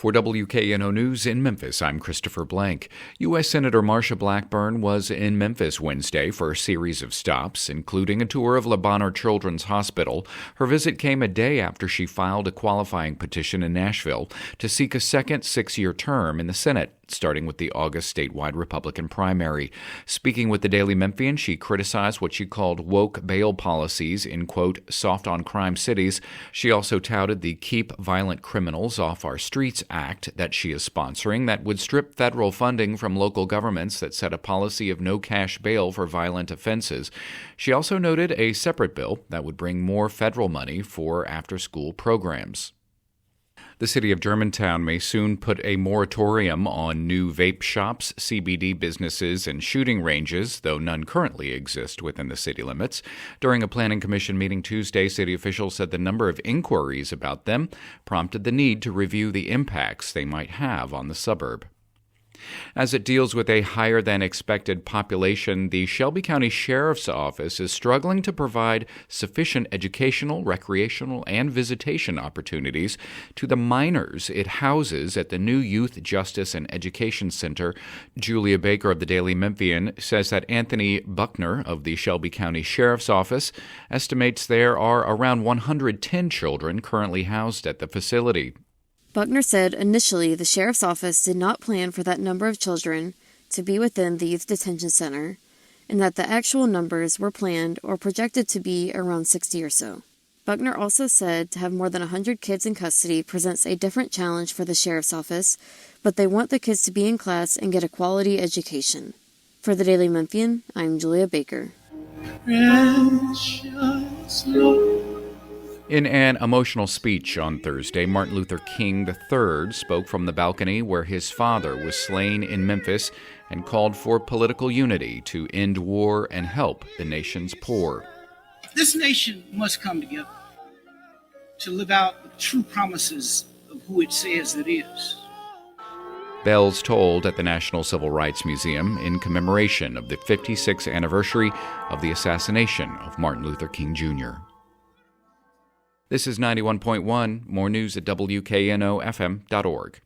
For WKNO News in Memphis, I'm Christopher Blank. U.S. Senator Marsha Blackburn was in Memphis Wednesday for a series of stops, including a tour of Le Bonheur Children's Hospital. Her visit came a day after she filed a qualifying petition in Nashville to seek a second six-year term in the Senate, starting with the August statewide Republican primary. Speaking with the Daily Memphian, she criticized what she called woke bail policies in, quote, soft-on-crime cities. She also touted the Keep Violent Criminals Off Our Streets Act that she is sponsoring that would strip federal funding from local governments that set a policy of no cash bail for violent offenses. She also noted a separate bill that would bring more federal money for after-school programs. The city of Germantown may soon put a moratorium on new vape shops, CBD businesses, and shooting ranges, though none currently exist within the city limits. During a planning commission meeting Tuesday, city officials said the number of inquiries about them prompted the need to review the impacts they might have on the suburb. As it deals with a higher-than-expected population, the Shelby County Sheriff's Office is struggling to provide sufficient educational, recreational, and visitation opportunities to the minors it houses at the new Youth Justice and Education Center. Julia Baker of the Daily Memphian says that Anthony Buckner of the Shelby County Sheriff's Office estimates there are around 110 children currently housed at the facility. Buckner said initially the sheriff's office did not plan for that number of children to be within the youth detention center, and that the actual numbers were planned or projected to be around 60 or so. Buckner also said to have more than 100 kids in custody presents a different challenge for the sheriff's office, but they want the kids to be in class and get a quality education. For the Daily Memphian, I'm Julia Baker. Precious Lord. In an emotional speech on Thursday, Martin Luther King III spoke from the balcony where his father was slain in Memphis and called for political unity to end war and help the nation's poor. This nation must come together to live out the true promises of who it says it is. Bells tolled at the National Civil Rights Museum in commemoration of the 56th anniversary of the assassination of Martin Luther King Jr. This is 91.1, more news at WKNOFM.org.